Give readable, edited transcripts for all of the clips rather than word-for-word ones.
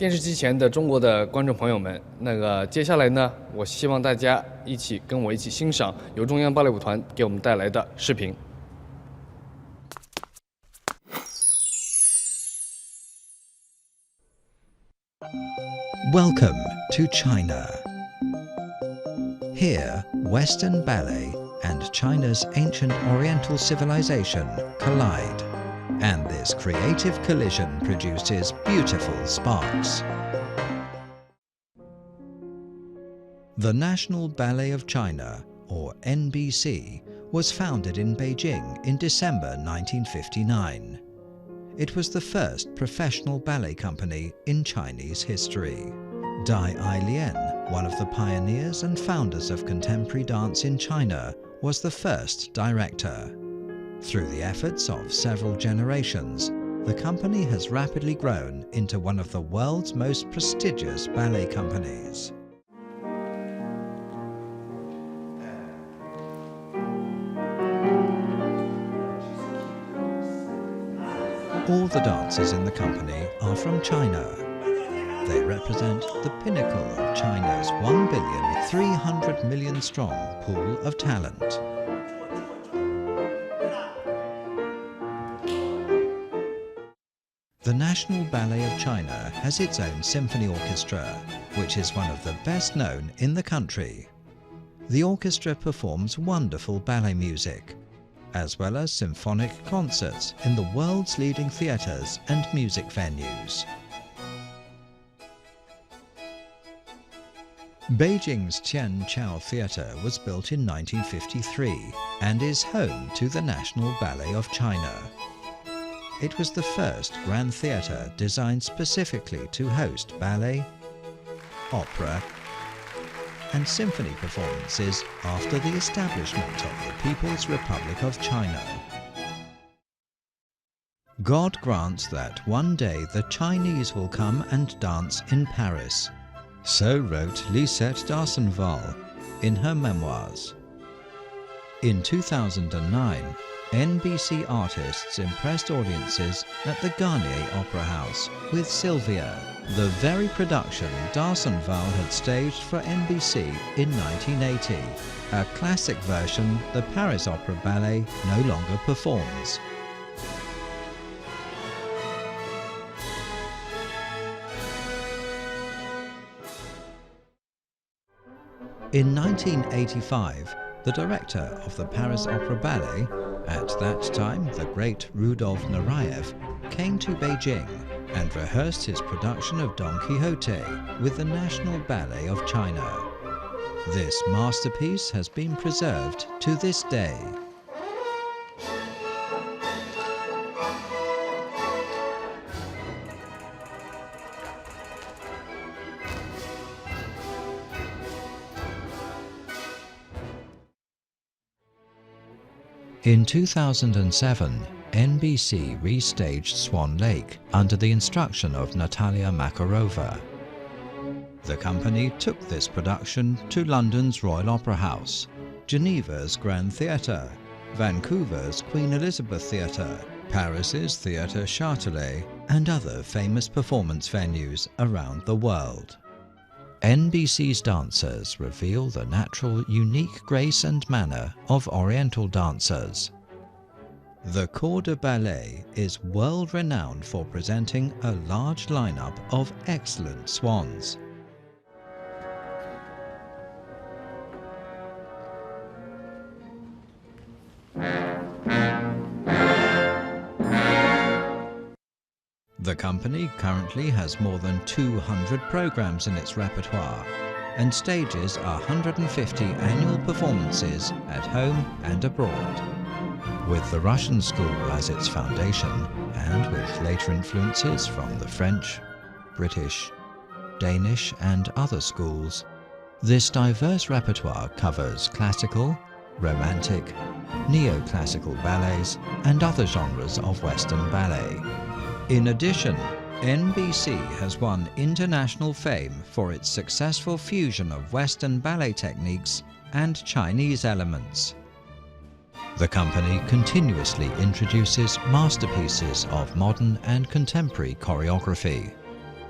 电视机前的中国的观众朋友们，接下来呢，我希望大家跟我一起欣赏由中央芭蕾舞团给我们带来的视频。Welcome to China. Here, Western ballet and China's ancient Oriental civilization collide, and this creative collision produces beautiful sparks. The National Ballet of China, or NBC, was founded in Beijing in December 1959. It was the first professional ballet company in Chinese history. Dai Ailian, one of the pioneers and founders of contemporary dance in China, was the first director. Through the efforts of several generations, the company has rapidly grown into one of the world's most prestigious ballet companies. All the dancers in the company are from China. They represent the pinnacle of China's 1,300,000,000 strong pool of talent. The National Ballet of China has its own symphony orchestra, which is one of the best known in the country. The orchestra performs wonderful ballet music, as well as symphonic concerts in the world's leading theatres and music venues. Beijing's Qianqiao Theatre was built in 1953 and is home to the National Ballet of China. It was the first grand theatre designed specifically to host ballet, opera, and symphony performances after the establishment of the People's Republic of China. God grants that one day the Chinese will come and dance in Paris. So wrote Lisette Darsenval in her memoirs. In 2009, NBC artists impressed audiences at the Garnier Opera House with Sylvia, the very production Darsenval had staged for NBC in 1980, a classic version the Paris Opera Ballet no longer performs. In 1985, the director of the Paris Opera Ballet, at that time the great Rudolf Nureyev, came to Beijing and rehearsed his production of Don Quixote with the National Ballet of China. This masterpiece has been preserved to this day. In 2007, NBC restaged Swan Lake under the instruction of Natalia Makarova. The company took this production to London's Royal Opera House, Geneva's Grand Theatre, Vancouver's Queen Elizabeth Theatre, Paris's Theatre Châtelet, and other famous performance venues around the world. NBC's dancers reveal the natural, unique grace and manner of Oriental dancers. The Corps de Ballet is world-renowned for presenting a large lineup of excellent swans. The company currently has more than 200 programs in its repertoire and stages 150 annual performances at home and abroad. With the Russian school as its foundation and with later influences from the French, British, Danish and other schools, this diverse repertoire covers classical, romantic, neoclassical ballets and other genres of Western ballet. In addition, NBC has won international fame for its successful fusion of Western ballet techniques and Chinese elements. The company continuously introduces masterpieces of modern and contemporary choreography.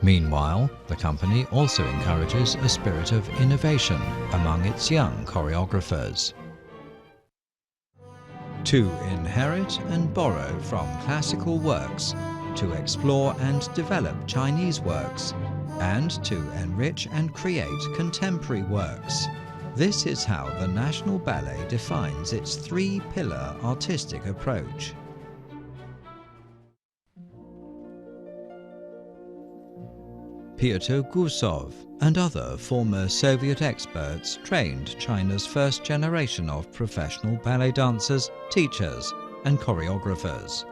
Meanwhile, the company also encourages a spirit of innovation among its young choreographers. To inherit and borrow from classical works, to explore and develop Chinese works, and to enrich and create contemporary works. This is how the National Ballet defines its three-pillar artistic approach. Pyotr Gusov and other former Soviet experts trained China's first generation of professional ballet dancers, teachers, and choreographers.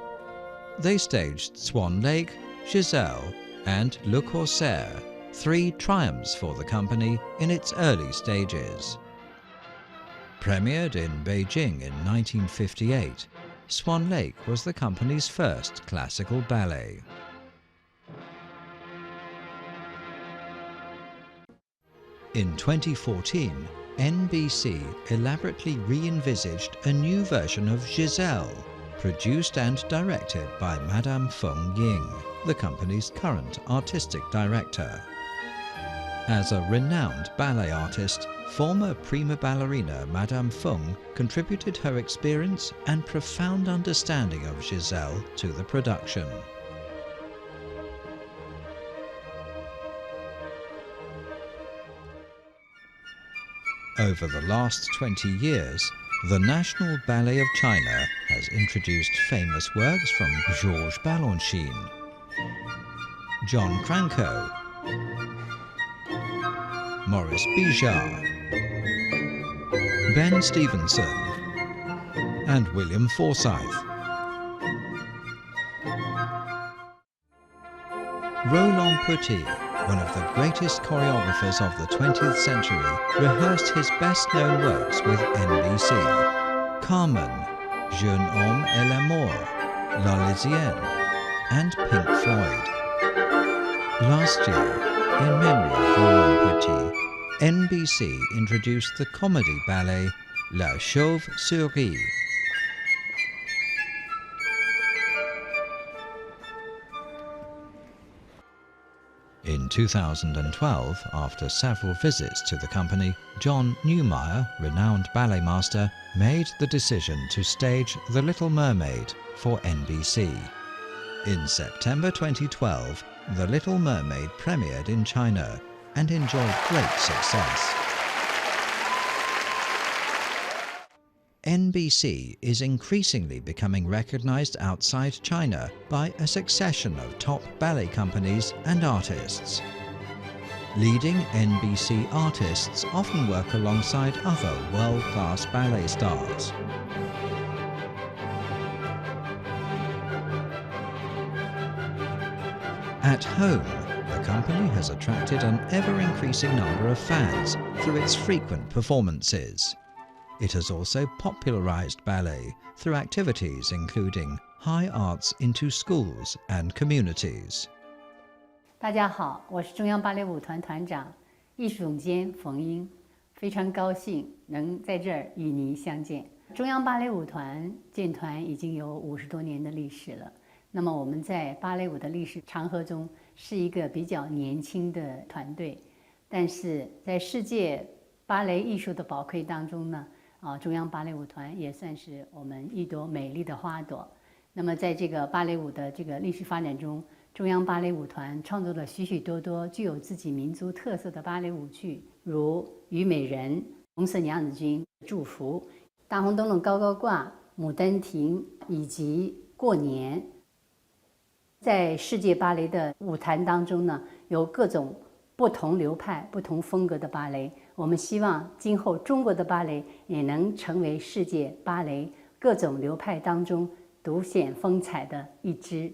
They staged Swan Lake, Giselle, and Le Corsaire, three triumphs for the company in its early stages. Premiered in Beijing in 1958, Swan Lake was the company's first classical ballet. In 2014, NBC elaborately re-envisaged a new version of Giselle, produced and directed by Madame Feng Ying, the company's current artistic director. As a renowned ballet artist, former prima ballerina Madame Feng contributed her experience and profound understanding of Giselle to the production. Over the last 20 years, the National Ballet of China has introduced famous works from Georges Balanchine, John Cranko, Maurice Bijard, Ben Stevenson, and William Forsythe. Roland Petit, one of the greatest choreographers of the 20th century, rehearsed his best-known works with NBC: Carmen, Jeune Homme et l'Amour, L'Arlésienne, and Pink Floyd. Last year, in memory of Roland Petit, NBC introduced the comedy ballet La Chauve-Souris. In 2012, after several visits to the company, John Neumeier, renowned ballet master, made the decision to stage The Little Mermaid for NBC. In September 2012, The Little Mermaid premiered in China and enjoyed great success. NBC is increasingly becoming recognized outside China by a succession of top ballet companies and artists. Leading NBC artists often work alongside other world-class ballet stars. At home, the company has attracted an ever-increasing number of fans through its frequent performances. It has also popularized ballet through activities including high arts into schools and communities. 大家好，我是中央芭蕾舞团团长、艺术总监冯英，非常高兴能在这儿与您相见。中央芭蕾舞团建团已经有50多年的历史了。那么我们在芭蕾舞的历史长河中是一个比较年轻的团队，但是在世界芭蕾艺术的宝库当中呢，中央芭蕾舞团也算是我们一朵美丽的花朵。那么在这个芭蕾舞的这个历史发展中，中央芭蕾舞团创作了许许多多具有自己民族特色的芭蕾舞剧，如《虞美人》、《红色娘子军》、《祝福》、《大红灯笼高高挂》、《牡丹亭》以及《过年》。在世界芭蕾的舞坛当中呢，有各种不同流派、不同风格的芭蕾。我们希望今后中国的芭蕾也能成为世界芭蕾各种流派当中独显风采的一支。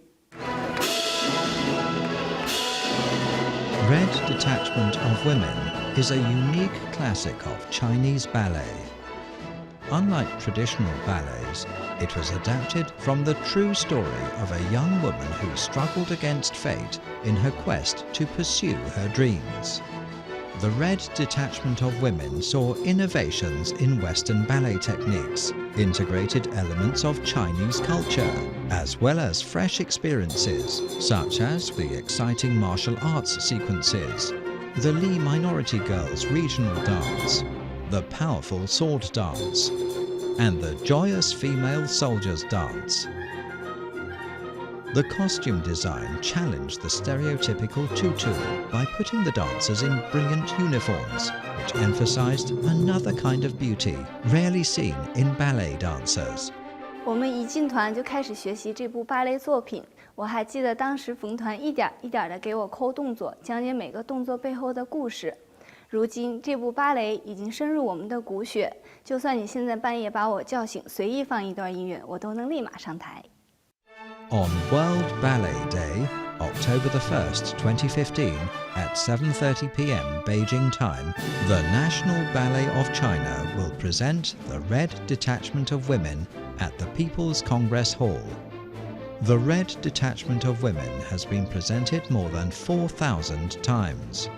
Red Detachment of Women is a unique classic of Chinese ballet. Unlike traditional ballets, it was adapted from the true story of a young woman who struggled against fate in her quest to pursue her dreams. The Red Detachment of Women saw innovations in Western ballet techniques integrated elements of Chinese culture, as well as fresh experiences, such as the exciting martial arts sequences, the Li Minority Girls regional dance, the powerful sword dance, and the joyous female soldiers dance. The costume design challenged the stereotypical tutu by putting the dancers in brilliant uniforms, which emphasized another kind of beauty rarely seen in ballet dancers. 我们一进团就开始学习这部芭蕾作品，我还记得当时冯团一点一点的给我抠动作，讲解每个动作背后的故事。如今这部芭蕾已经深入我们的骨血，就算你现在半夜把我叫醒，随意放一段音乐，我都能立马上台。 On World Ballet Day, October the 1st, 2015, at 7:30 p.m. Beijing time, the National Ballet of China will present the Red Detachment of Women at the People's Congress Hall. The Red Detachment of Women has been presented more than 4,000 times.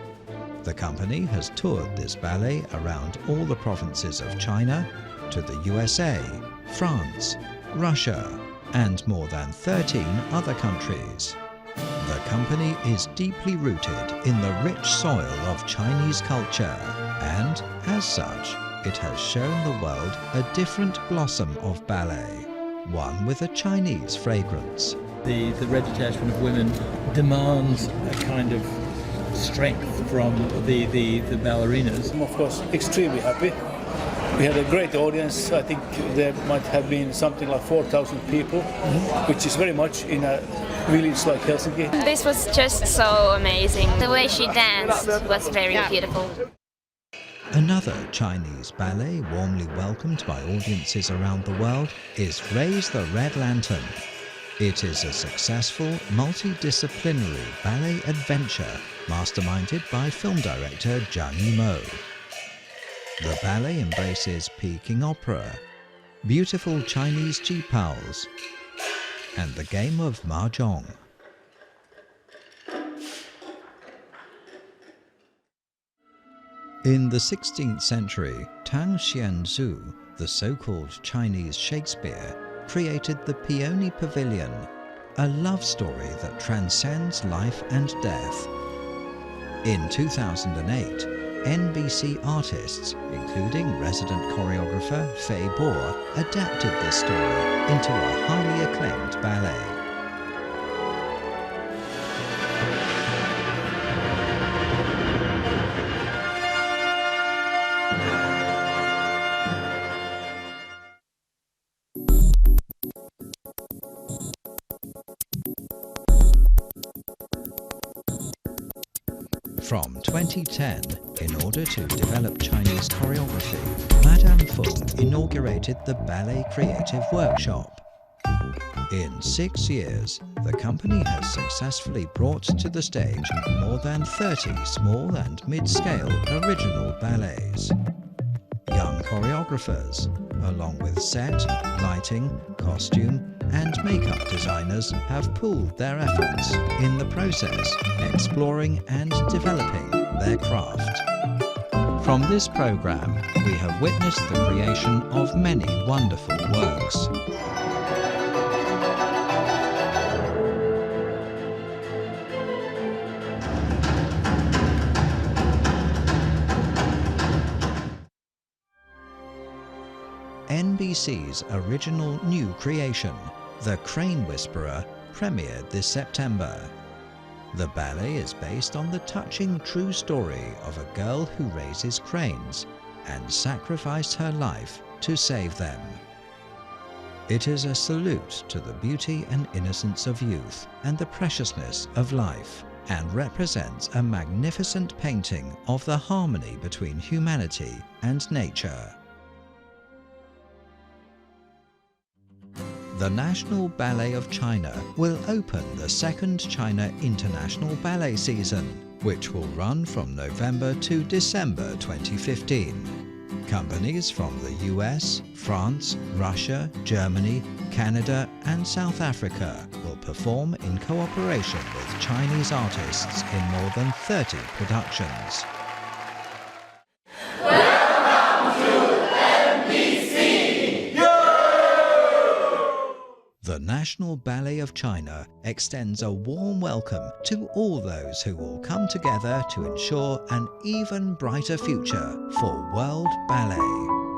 The company has toured this ballet around all the provinces of China, to the USA, France, Russia, and more than 13 other countries. The company is deeply rooted in the rich soil of Chinese culture, and as such, it has shown the world a different blossom of ballet, one with a Chinese fragrance. The Red Detachment of Women demands a kind of strength from the ballerinas. I'm of course extremely happy. We had a great audience. I think there might have been something like 4,000 people, which is very much in a village like Helsinki. This was just so amazing. The way she danced was very beautiful. Another Chinese ballet warmly welcomed by audiences around the world is Raise the Red Lantern. It is a successful, multidisciplinary ballet adventure masterminded by film director Zhang Yimou. The ballet embraces Peking opera, beautiful Chinese jipals, and the game of mahjong. In the 16th century, Tang Xianzu, the so-called Chinese Shakespeare, created the Peony Pavilion, a love story that transcends life and death. In 2008, NBC artists, including resident choreographer Fei Bo, adapted this story into a highly acclaimed ballet. From 2010, in order to develop Chinese choreography, Madame Feng inaugurated the Ballet Creative Workshop. In 6 years, the company has successfully brought to the stage more than 30 small and mid-scale original ballets. Young choreographers, along with set, lighting, costume, and makeup designers have pooled their efforts in the process, exploring and developing their craft. From this program, we have witnessed the creation of many wonderful works. NBC's original new creation, The Crane Whisperer, premiered this September. The ballet is based on the touching true story of a girl who raises cranes and sacrificed her life to save them. It is a salute to the beauty and innocence of youth and the preciousness of life, and represents a magnificent painting of the harmony between humanity and nature. The National Ballet of China will open the second China International Ballet season, which will run from November to December 2015. Companies from the US, France, Russia, Germany, Canada, and South Africa will perform in cooperation with Chinese artists in more than 30 productions. Welcome to NBC! National Ballet of China extends a warm welcome to all those who will come together to ensure an even brighter future for world ballet.